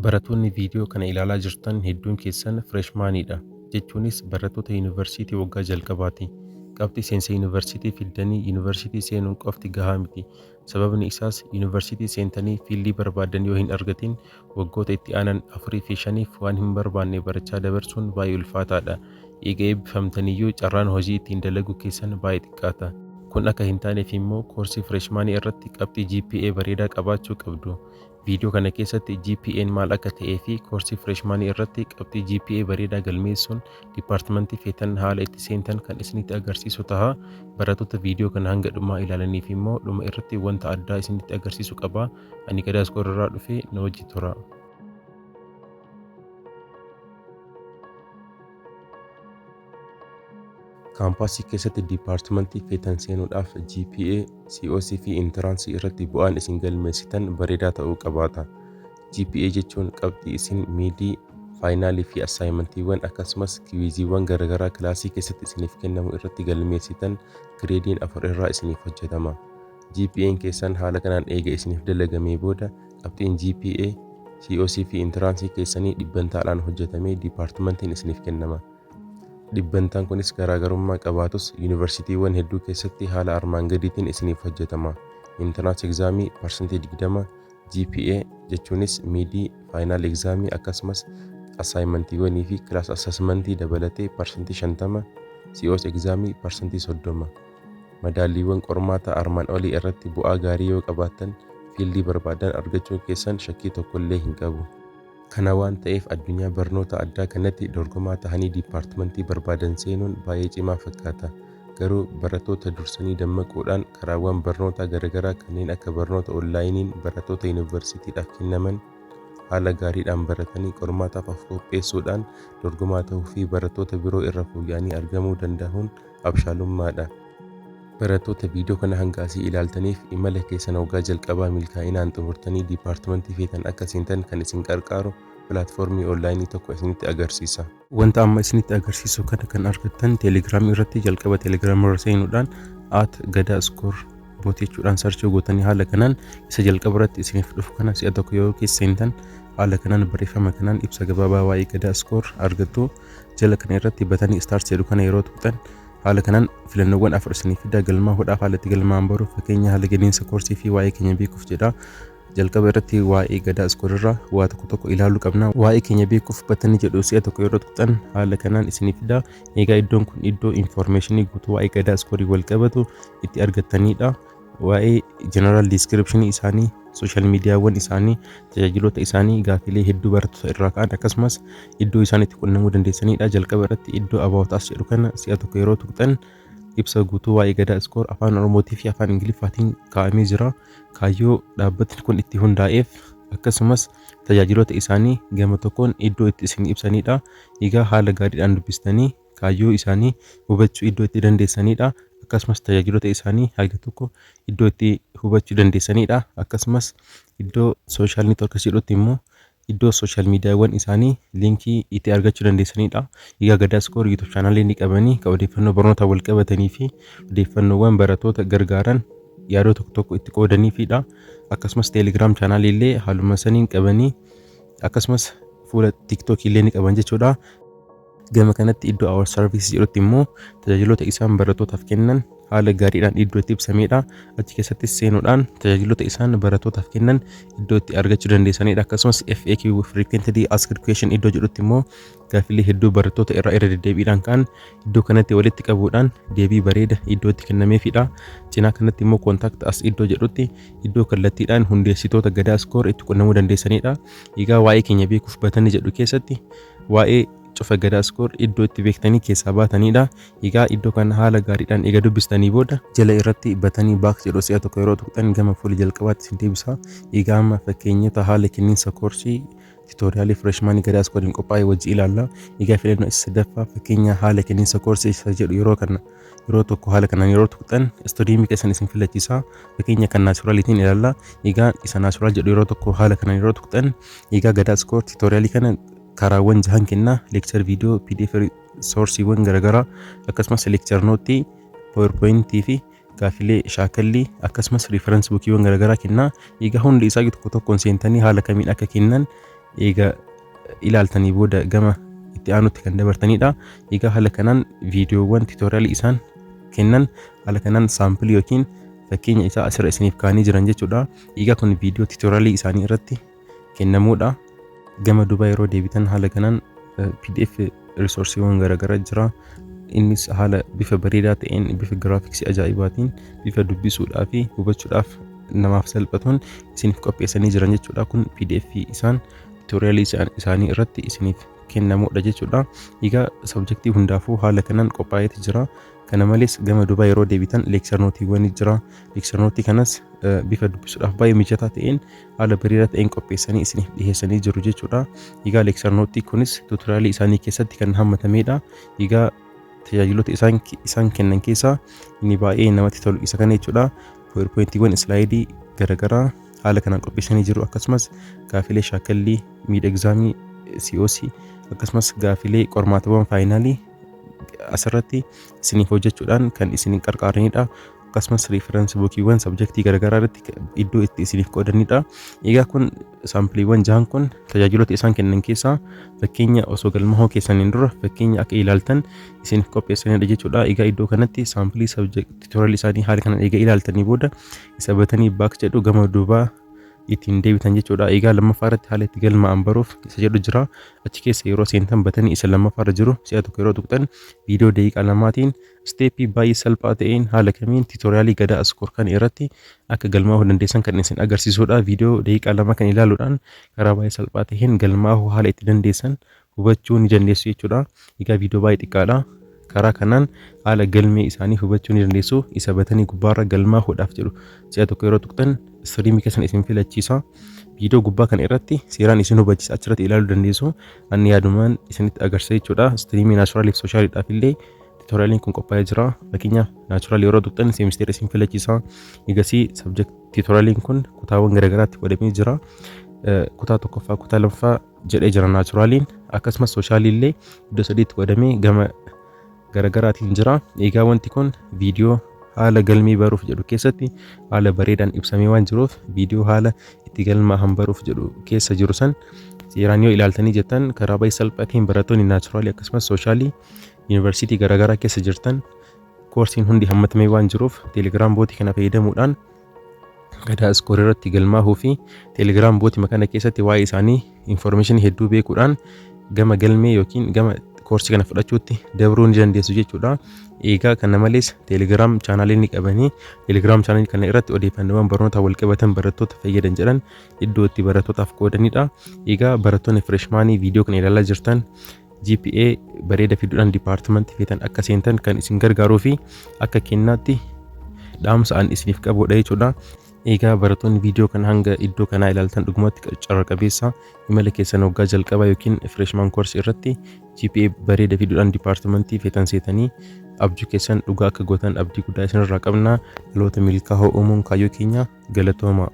Barattoonni viidiyoo kana ilaalaa jirtan hedduun keessan Fireeshmaaniidha. Jechuunis barattoota yuunivarsiitii waggaa jalqabaati. Qabxii seensa yuunivarsiitii fiddanii yuunivarsiitii seenuun qofti gahaa miti. Sababni isaas yuunivarsiitii seentanii fiildii barbaadan yoo hin argatin waggoota itti aanan 4 fi 5 waan hin barbaanne barachaa dabarsuun baay'ee ulfaataadha. Eega eebbifamtaniyyuu carraan hojii ittiin dalaguu keessan baay'ee xiqqaata. Kun akka hin taaneef immoo koorsii Fireeshmaanii irratti qabxii GPA bareedaa qabaachuu qabdu. Viidiyoo kana keessatti GPA'n maal akka ta'ee fi koorsii Fireeshmaanii irratti qabxii GPA bareedaa galmeessuun dipaartimentii feetan haala itti seentan kan isinitti agarsiisu ta'a. Barattoota viidiyoo kana hanga dhumaa ilaalaniif immoo dhuma irratti wanta addaa isinitti agarsiisu qaba. Ani Gadaa Iskoor irraa dhufee na wajji tura. Kaampaasii keessatti dipaartimentii feetan seenuudhaaf GPA, COC fi Intiraansii irratti bu'aan isin galmeessitan bareedaa ta'uu qabaata. GPA jechuun qabxii isin miidii, faayinaalii fi assaayimantiiwwan akkasumas kiwiiziiwwan garaagaraa kilaasii keessatti isiniif kennamu irratti galmeessitan gireediin 4 irraa isiniif hojjetama. GPA'n keessan haala kanaan eega isiniif dalagamee booda qabxiin GPA, COC fi Intiraansii keessanii dhibbentaadhaan hojjetamee dipaartimentiin isiniif kennama. Dhibbantaan kunis garaagarummaa qabaatus yuunivarsiitiiwwan hedduu keessatti haala armaan gadiitiin isiniif hojjetama. Intrans egzaamii parsantii 20, GPA jechuunis miidii, faayinaal egzaamii akkasumas assaayimantiiwwanii fi kilaas assasmentii dabalatee parsantii 50, COC egzaamii parsantii 30. Madaalliiwwan qormaata armaan olii irratti bu'aa gaarii yoo qabaattan fiildii barbaadan argachuun keessan shakkii tokkollee hin qabu. Kana waan ta'eef addunyaa barnoota addaa kanatti dorgomaa tahanii dipaartimentii barbaadan seenuun baay'ee cimaa fakkaata. Garuu barattoota dursanii dammaquudhaan karaawwan barnoota garaagaraa kanneen akka barnoota onlaayiniin barattoota yuunivarsiitiidhaaf kennaman haala gaariidhaan baratanii qormaataaf of qopheessuudhaan dorgomaa ta'uu fi barattoota biroo irra fooyya'anii argamuu danda'uun abshaalummaadha. Barattoota viidiyoo kana hanga asii ilaaltaniif imala keessan waggaa jalqabaa milkaa'inaan xumurtanii dipaartimentii feetan akka seentan kan isin qarqaaru pilaatfoormii onlaayinii tokko isinitti agarsiisa. Wanta amma isinitti agarsiisu kana kan argattan teelegiraamii irratti jalqaba teelegiraamii irra seenuudhaan @Gadaa Iskoor bootichuudhaan sarchii gootanii haala kanaan isa jalqaba irratti isiniif dhufu kana si'a tokko yoo keessa seentan haala kanaan barreeffama kanaan ibsa gabaabaa waa'ee Gadaa Iskoor argattu. Jala kana irratti batanii istaart jedhu kana yeroo tuqxan haala kanaan filannoowwan 4 isiniif fida. Galmaa'uudhaaf haalatti galmaa'an baruu fakkeenya haala gadiinsa koorsii fi waa'ee keenya beekuuf jedha. Jalqaba irratti waa'ee Gadaa Iskoor irraa waa tokko ilaaluu qabna. Waa'ee keenya beekuuf batanii jedhu si'a tokko yeroo tuqxan haala kanaan isiniif fida. Egaa iddoon kun iddoo infoormeeshinii guutuu waa'ee Gadaa Iskoorii wal qabatu itti argattanidha. Waa'ee jeneraal diiskiripshinii isaanii, sooshaal miidiyaawwan isaanii, tajaajiloota isaanii, gaafilee hedduu barattoota irraa ka'an akkasumas iddoo isaan itti qunnamuu dandeessanidha. Jalqaba irratti iddoo abaawotaas jedhu kana si'a tokko yeroo tuqxan ibsa guutuu waa'ee Gadaa Iskoor afaan Oromootii fi afaan Ingiliffaatiin kaa'amee jira. Kaayyoo dhaabbatni kun itti hundaa'eef akkasumas tajaajiloota isaanii gama tokkoon iddoo itti isin ibsanidha. Egaa haala gaariidhaan dubbistanii kaayyoo isaanii hubachuu iddoo itti dandeessanidha. Akkasumas tajaajiloota isaanii haga tokko iddoo itti hubachuu dandeessanidha. Akkasumas iddoo sooshaal neetwoorkii jedhutti immoo iddoo sooshaal miidiyaawwan isaanii liinkii itti argachuu dandeessanidha. Egaa Gadaa Iskoor YouTube chaanaalii ni qabanii kan odeeffannoo barnoota wal qabatanii fi odeeffannoowwan barattoota gargaaran yaadoo tokko itti qoodaniifidha. Akkasumas teelegiraam chaanaalii illee haaluma saniin qabanii akkasumas fuula TikTok illee ni qaban jechuudha. Gama kanatti iddoo Our Service jedhutti immoo tajaajiloota isaan barattootaaf kennan haala gaariidhaan iddoo itti ibsamedha. Achi keessatti seenuudhaan tajaajiloota isaan barattootaaf kennan iddoo itti argachuu dandeessanidha. Akkasumas FAQ Frequently Asked Question iddoo jedhutti immoo gaafilee hedduu barattoota irra deddeebiidhaan ka'an iddoo kanatti walitti qabuudhaan deebii bareeda iddoo itti kennameefidha. Cinaa kanatti immoo Contact Us iddoo jedhutti iddoo kallattiidhaan hundeessitoota Gadaa Iskoor itti qunnamuu dandeessanidha. Egaa waa'ee keenya beekuuf batanii jedhu keessatti waa'ee cufa Gadaa Iskoor iddoo itti beektanii keessaa baatanidha. Egaa iddoo kana haala gaariidhaan eega dubbistanii booda jala irratti batanii baak jedhu si'a tokko yeroo tuqxan gama fuula jalqabaatti isin deebisa. Egaa amma fakkeenyota haala kenniinsa koorsii tiitooriyaalii Fireeshmaanii Gadaa Iskooriin qophaa'e wajji ilaalla. Egaa filannoo isa sadaffaa fakkeenya haala kenniinsa koorsii isa jedhu yeroo tokko haala kanaan yeroo tuqxan istooriimii keessan isin filachiisa. Fakkeenya kan naachuraalitiin ilaalla. Egaa isa naachuraal jedhu yeroo tokko haala kanaan yeroo tuqxan egaa Gadaa Iskoor tiitooriyaalii kana karaawwan jahan kenna. Leekchar viidiyoo, PDF soorsiiwwan garaagaraa akkasumas leekchar nootii, PowerPoint fi gaafilee shaakallii akkasumas reference buukiiwwan garaagaraa kenna. Egaa hundi isaa tokko tokkoon seentanii haala kamiin akka kennan eega ilaaltanii booda gama itti aanutti kan dabartanidha. Egaa haala kanaan viidiyoowwan tiitoriyaalii isaan kennan haala kanaan saampilii yookiin fakkeenya isaa asirra isiniif kaa'anii jiran jechuudha. Egaa kun viidiyoo tiitoriyaalii isaanii irratti kennamuudha. Gama duubaa yeroo deebitan haala kanaan PDF riisoorsiiwwan garaagaraa jira. Innis haala bifa bareedaa ta'een bifa giraafiksii ajaa'ibaatiin bifa dubbisuudhaa fi hubachuudhaaf namaaf salphatuun isiniif qopheessanii jiran jechuudha. Kun PDF isaan tiitoriyaalii isaanii irratti isiniif kennamuudha jechuudha. Egaa sabjektii hundaafuu haala kanaan qophaa'eeti jira. Kana malees gama duubaa yeroo deebitan leekchar nootiiwwan jira. Leekchar nootii kanas bifa dubbisuudhaaf baay'ee mijataa ta'een haala bareedaa ta'een qopheessanii isiniif dhiyeessanii jiru jechuudha. Egaa leekchar nootii kunis tiitoriyaalii isaanii keessatti kan hammatamedha. Egaa tajaajiloota isaan kennan keessaa inni baay'ee namatti tolu isa kana jechuudha. PowerPointiiwwan islaayidii garaagaraa haala kanaan qopheessanii jiru. Akkasumas gaafilee shaakallii miid egzaamii COC akkasumas gaafilee qormaatawwan faayinaalii asirratti isiniif hojjechuudhaan kan isin qarqaaranidha. Akkasumas riiferensi buukiiwwan sabjektii garaagaraa irratti iddoo itti isiniif qoodanidha. Egaa kun saampiliiwwan jahan kun tajaajiloota isaan kennan keessaa fakkeenya osoo galmaa'uu keessaniin dura fakkeenya akka ilaaltan isiniif qopheessanidha jechuudha. Egaa iddoo kanatti saampilii tiitoriyaalii isaanii haala kanaan eega ilaaltanii booda isa batanii baak jedhu gama duubaa ittiin deebitan jechuudha. Egaa lammaffaa irratti haala itti galmaa'an baruuf isa jedhu jira. Achi keessa yeroo seentan batanii isa lammaffaa irra jiru si'a tokko yeroo tuqxan viidiyoo daqiiqaa lamaatiin steepii baay'ee salphaa ta'een haala kamiin tiitoriyaalii gadaa askoor kan irratti akka galmaa'uu dandeessan kan isin agarsiisudha. Viidiyoo daqiiqaa lama kan ilaaluudhaan karaa baay'ee salphaa ta'een galmaa'uu haala itti dandeessan hubachuu ni dandeessu jechuudha. Egaa viidiyoo baay'ee xiqqaadha. Karaa kanaan haala galmee isaanii hubachuu ni dandeessu. Isa batanii gubbaarra galmaa'uudhaaf jedhu si'a tokko yeroo tuqxan istiriimii keessan isin filachiisa. Viidiyoo gubbaa kana irratti seeraan isin hubachiisa achirratti ilaaluu dandeessu. Ani yaadumaan isinitti agarsiisa jechuudha. Istiriimii naachuraaliif sooshaaliidhaaf illee tiitoriyaliin kun qophaa'ee jira. Fakkeenyaaf naachuraal yeroo tuqxan seemisteera isin filachiisa. Egasii tiitoriyaliin kun kutaawwan garaagaraatti qoodamee jira. Kutaa tokkoffaa kutaa lammaffaa jedhee jira naachuraaliin. Akkasumas sooshaaliin illee iddoo sadiitti qoodamee gama garaagaraatiin jira. Egaa wanti kun viidiyoo haala galmee baruuf jedhu keessatti haala bareedaan ibsamee waan jiruuf viidiyoo haala itti galmaa'an baruuf jedhu keessa jiru san seeraan yoo ilaaltanii jettan karaa baay'ee salphaatiin barattoonni naachuraalii akkasumas sooshalii yuunivarsiitii garaagaraa keessa jirtan koorsiin hundi hammatamee waan jiruuf teelegiraam bootii kana fayyadamuudhaan gadaa iskoorii irratti galmaa'uu fi teelegiraam bootii makana keessatti waa'ee isaanii infoormeeshinii hedduu beekuudhaan gama galmee yookiin gama koorsii kana fudhachuutti dabruu ni dandeessu jechuudha. Egaa kana malees teelegiraam chaanaalii ni qabanii teelegiraam chaanaalii kana irratti odeeffannoowwan barnoota wal qabatan barattoota fayyadan jedhan iddoo itti barattootaaf qoodanidha. Egaa barattoonni fireshmaanii viidiyoo kana ilaalaa jirtan GPA bareeda fiduudhaan dipaartimentii feetan akka seentan kan isin gargaaruu fi akka kennaatti dhaamsaan isiniif qabudha jechuudha. Egaa barattoonni viidiyoo kana hanga iddoo kanaa ilaaltan dhugumatti carraa qabeessa imala keessan waggaa jalqabaa yookiin freshman koorsii irratti GPA bareeda fiduudhaan dipaartimentii feetan seetanii abjuu keessan dhugaa akka gootan abdii guddaa isinirraa qabna. Dhaloota milkaa'oo uumuun kaayyoo keenya galatooma.